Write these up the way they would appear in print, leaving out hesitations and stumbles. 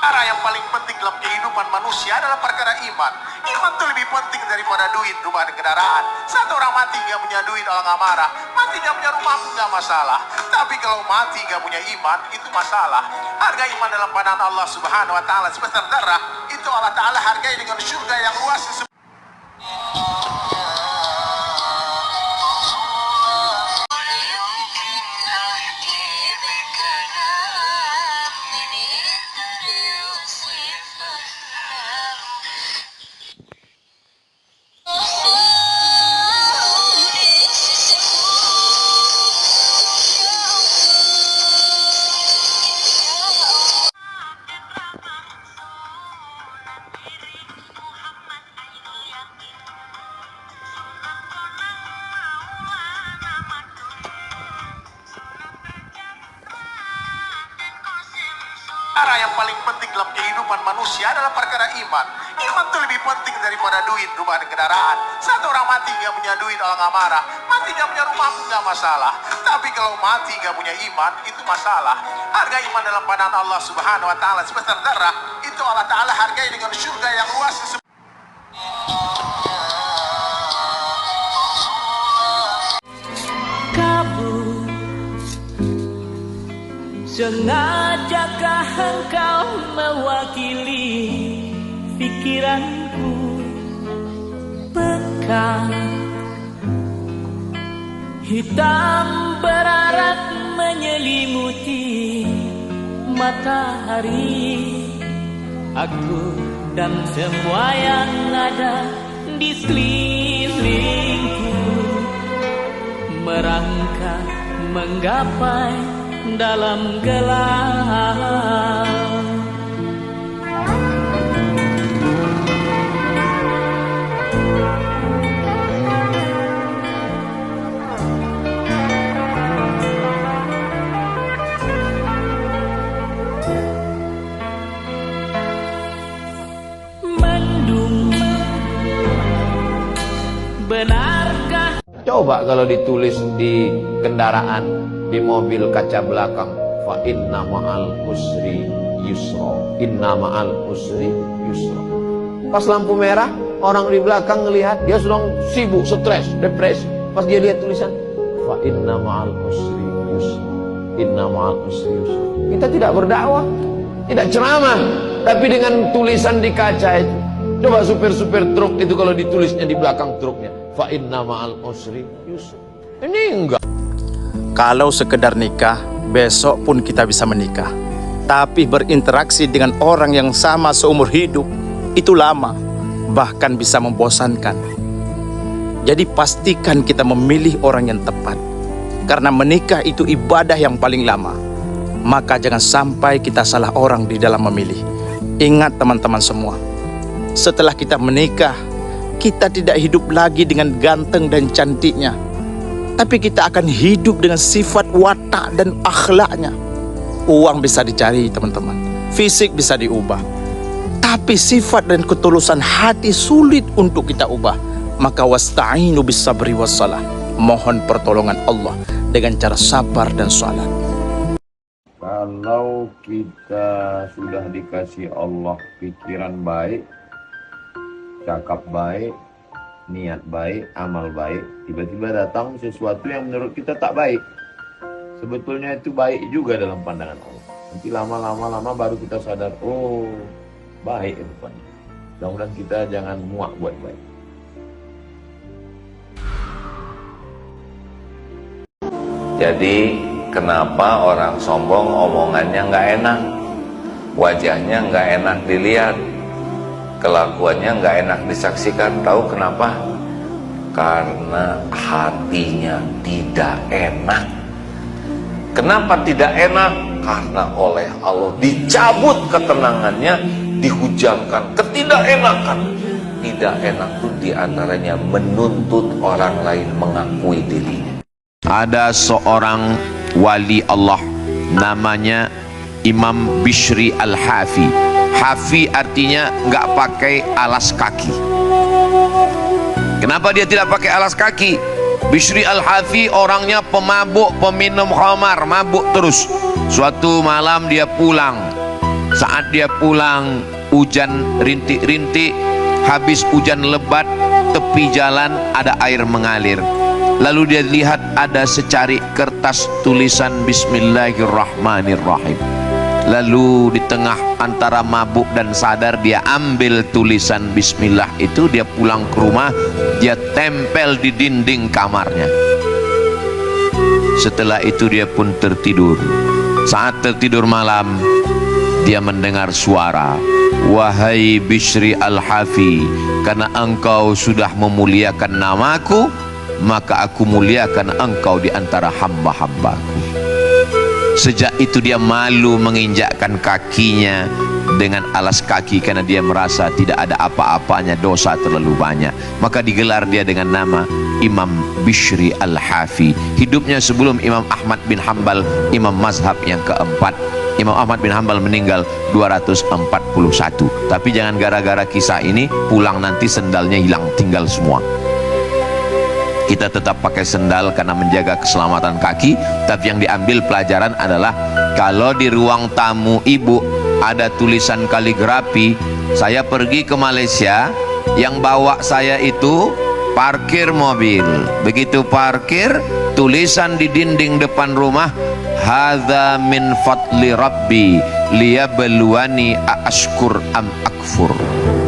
Cara yang paling penting dalam kehidupan manusia adalah perkara iman. Iman itu lebih penting daripada duit, rumah, dan kendaraan. Satu orang mati nggak punya duit, orang nggak marah. Mati nggak punya rumah pun nggak masalah. Tapi kalau mati nggak punya iman, itu masalah. Harga iman dalam pandangan Allah Subhanahu Wa Taala sebesar darah. Itu Allah Taala hargai dengan surga yang luas. Cara yang paling penting dalam kehidupan manusia adalah perkara iman. Iman itu lebih penting daripada duit, rumah, dan kendaraan. Satu orang mati nggak punya duit, orang nggak marah. Mati nggak punya rumah pun nggak masalah. Tapi kalau mati nggak punya iman, itu masalah. Harga iman dalam pandangan Allah Subhanahu Wa Taala sebesar darah. Itu Allah Taala hargai dengan surga yang luas. Sengajakah engkau mewakili pikiranku pekat hitam berarak menyelimuti matahari. Aku dan semua yang ada di sekelilingku merangkak menggapai dalam gelap. Mendung, benarkah? Coba kalau ditulis di kendaraan, di mobil kaca belakang, fa inna ma'al usri yusra, inna ma'al usri yusra. Pas lampu merah, orang di belakang ngelihat, dia sedang sibuk, stres, depresi. Pas dia lihat tulisan, fa inna ma'al usri yusra, inna ma'al usri yusra. Kita tidak berdakwah, tidak ceramah, tapi dengan tulisan di kaca itu. Coba supir-supir truk itu kalau ditulisnya di belakang truknya, fa inna ma'al usri yusra. Ini enggak. Kalau sekedar nikah, besok pun kita bisa menikah. Tapi berinteraksi dengan orang yang sama seumur hidup, itu lama, bahkan bisa membosankan. Jadi pastikan kita memilih orang yang tepat. Karena menikah itu ibadah yang paling lama. Maka jangan sampai kita salah orang di dalam memilih. Ingat teman-teman semua, setelah kita menikah, kita tidak hidup lagi dengan ganteng dan cantiknya, tapi kita akan hidup dengan sifat watak dan akhlaknya. Uang bisa dicari teman-teman, fisik bisa diubah, tapi sifat dan ketulusan hati sulit untuk kita ubah. Maka wasta'inu bis sabri wassalah, mohon pertolongan Allah dengan cara sabar dan salat. Kalau kita sudah dikasih Allah pikiran baik, cakap baik, niat baik, amal baik, tiba-tiba datang sesuatu yang menurut kita tak baik, sebetulnya itu baik juga dalam pandangan Allah. Nanti lama-lama baru kita sadar, oh baik rupanya. Mudah-mudahan kita jangan muak buat baik. Jadi kenapa orang sombong omongannya nggak enak, wajahnya nggak enak dilihat, kelakuannya nggak enak disaksikan? Tahu kenapa? Karena hatinya tidak enak. Kenapa tidak enak? Karena oleh Allah dicabut ketenangannya, dihujamkan ketidakenakan. Tidak enak itu diantaranya menuntut orang lain mengakui dirinya. Ada seorang wali Allah namanya Imam Bishri Al-Hafi. Hafi artinya nggak pakai alas kaki. Kenapa dia tidak pakai alas kaki? Bishri Al-Hafi orangnya pemabuk, peminum khamar, mabuk terus. Suatu malam dia pulang, Saat dia pulang, hujan rintik-rintik, habis hujan lebat, tepi jalan ada air mengalir. Lalu dia lihat ada secari kertas tulisan Bismillahirrahmanirrahim. Lalu di tengah antara mabuk dan sadar, dia ambil tulisan Bismillah itu, dia pulang ke rumah, dia tempel di dinding kamarnya. Setelah itu dia pun tertidur. Saat tertidur malam, dia mendengar suara, "Wahai Bishri Al-Hafi, karena engkau sudah memuliakan namaku, maka aku muliakan engkau di antara hamba-hambaku." Sejak itu dia malu menginjakkan kakinya dengan alas kaki karena dia merasa tidak ada apa-apanya, dosa terlalu banyak. Maka digelar dia dengan nama Imam Bishri Al-Hafi. Hidupnya sebelum Imam Ahmad bin Hanbal, imam mazhab yang keempat. Imam Ahmad bin Hanbal meninggal 241. Tapi jangan gara-gara kisah ini pulang nanti sendalnya hilang, tinggal semua. Kita tetap pakai sendal karena menjaga keselamatan kaki. Tapi yang diambil pelajaran adalah kalau di ruang tamu ibu ada tulisan kaligrafi. Saya pergi ke Malaysia, yang bawa saya itu parkir mobil. Begitu parkir, tulisan di dinding depan rumah, "Hadza min fadli rabbi liyabluwani aashkur am akfur."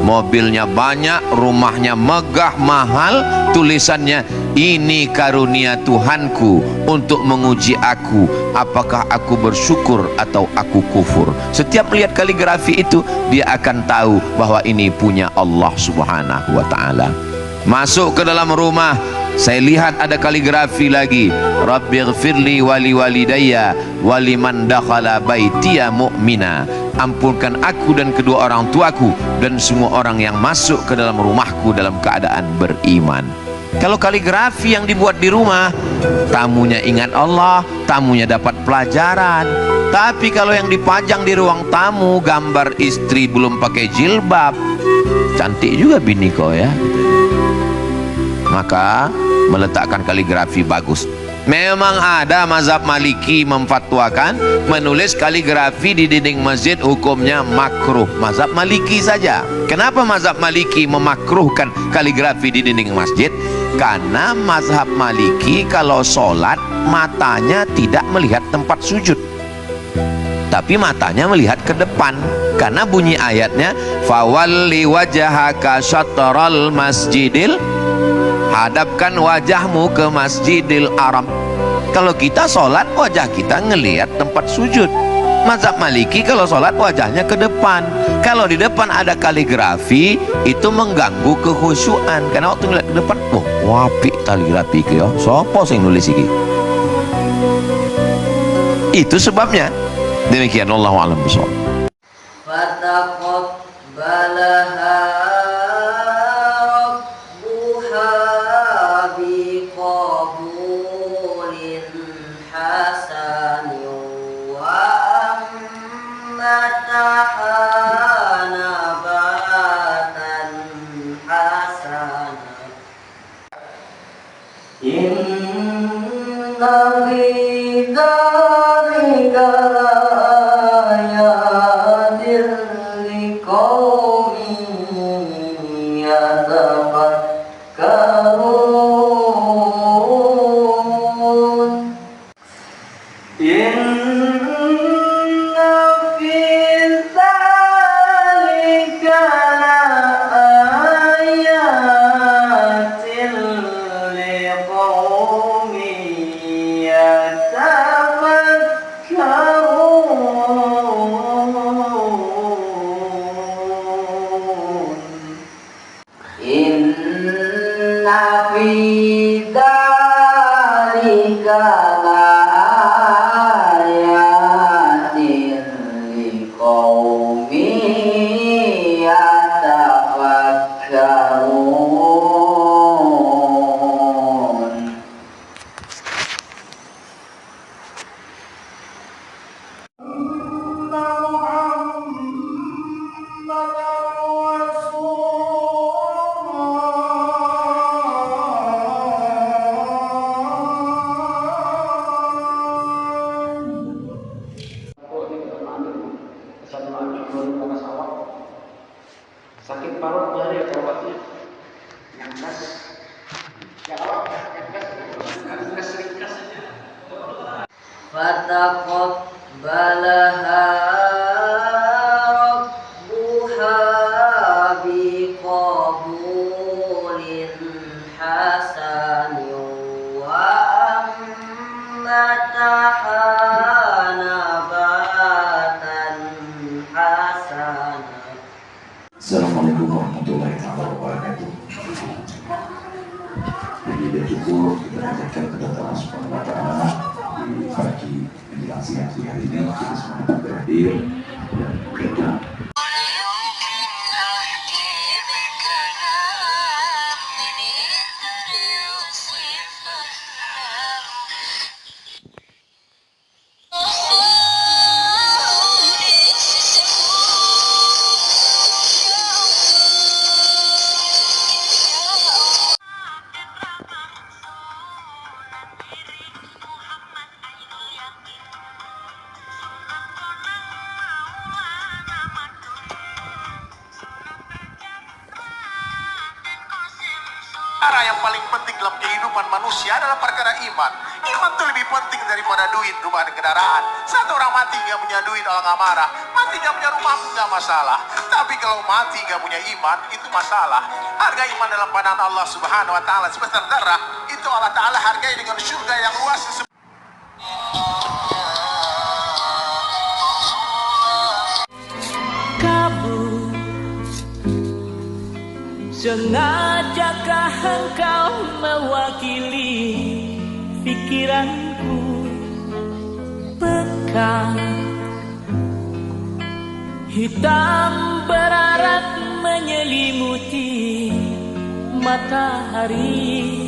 Mobilnya banyak, rumahnya megah mahal, tulisannya, "Ini karunia Tuhanku untuk menguji aku, apakah aku bersyukur atau aku kufur." Setiap melihat kaligrafi itu, dia akan tahu bahwa ini punya Allah Subhanahu wa ta'ala. Masuk ke dalam rumah, saya lihat ada kaligrafi lagi, "Rabbighfirli wali walidayya waliman dakhala baitiya mu'mina." Ampunkan aku dan kedua orang tuaku dan semua orang yang masuk ke dalam rumahku dalam keadaan beriman. Kalau kaligrafi yang dibuat di rumah, tamunya ingat Allah, tamunya dapat pelajaran. Tapi kalau yang dipajang di ruang tamu, gambar istri belum pakai jilbab, cantik juga bini kau ya, maka meletakkan kaligrafi bagus. Memang ada mazhab Maliki memfatwakan menulis kaligrafi di dinding masjid hukumnya makruh. Mazhab Maliki saja. Kenapa mazhab Maliki memakruhkan kaligrafi di dinding masjid? Karena mazhab Maliki kalau sholat matanya tidak melihat tempat sujud, tapi matanya melihat ke depan. Karena bunyi ayatnya, "Fawalli wajhaka syatral masjidil", hadapkan wajahmu ke Masjidil Haram. Kalau kita sholat, wajah kita ngelihat tempat sujud. Mazhab Maliki kalau sholat wajahnya ke depan. Kalau di depan ada kaligrafi, itu mengganggu kekhusyuan. Karena waktu ngelihat ke depan, oh wapi kaligrafi ke ya, sopo sing nulis iki. Itu sebabnya. Demikian, Allahu a'lam bishawab. يتفكرون fataqabbalaha rabbuha biqabulin hasanin wa ambataha nabatan hasanan. Assalamualaikum warahmatullahi wabarakatuh. Jadi dia cukup kita panjatkan kepada Allah Subhanahu wa Ta'ala di pagi menjelang siang hari ini kita semua berhadir dan bekerja. Perkara yang paling penting dalam kehidupan manusia adalah perkara iman. Iman itu lebih penting daripada duit, rumah, dan kendaraan. Satu orang mati nggak punya duit, Allah nggak marah. Mati nggak punya rumah pun nggak masalah. Tapi kalau mati nggak punya iman, itu masalah. Harga iman dalam pandangan Allah Subhanahu Wa Taala sebesar darah. Itu Allah Taala hargai dengan surga yang luas. Kabur, sengajakah engkau mewakili pikiranku? Pekat hitam berarak menyelimuti matahari.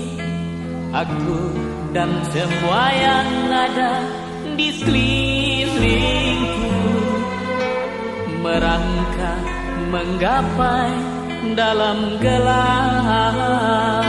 Aku dan semua yang ada di sekelilingku merangkak menggapai dalam gelap.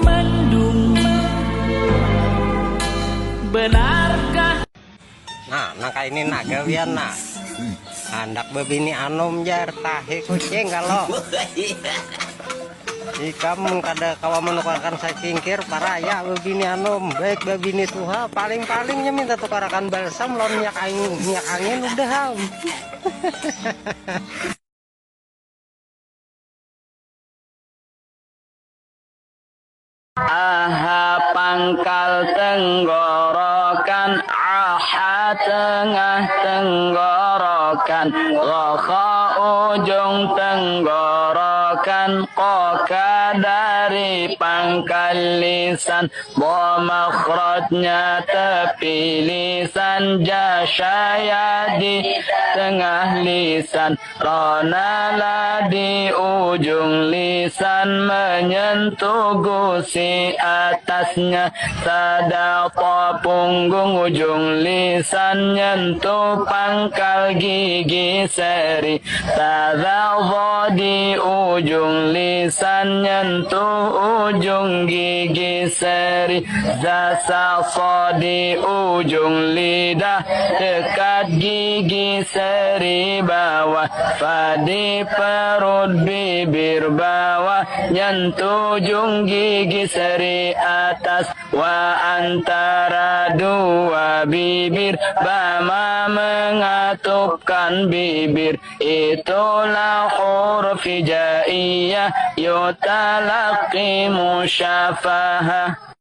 Mendung, benarkah? Nah ini nak gawian nak hendak bebini anom jar tahe kucing kalau jika kada kawa menukarkan saya kingkir para ya bebini anom baik bebini tuha paling-palingnya minta tukarakan balsam lawan minyak angin udah ham. Aha pangkal tenggorokan, aha tengah tenggorokan, roha ujung tenggorokan, koka dari pangkal lisan, bo makhrajnya tepi lisan, jasyaya di tengah lisan, ronala di ujung lisan, menyentuh gusi atasnya, sadaqah punggung ujung lisan, nyentuh pangkal gigi seri, tadadha di ujung lisan, nyentuh ujung gigi seri, zasasa di ujung lidah, dekat gigi seri bawah, fadi perut bibir bawah, nyentuh ujung gigi seri atas, wa antara dua bibir, bama mengatupkan bibir, itulah huruf hijaiyah, yutalaqi musyafahah.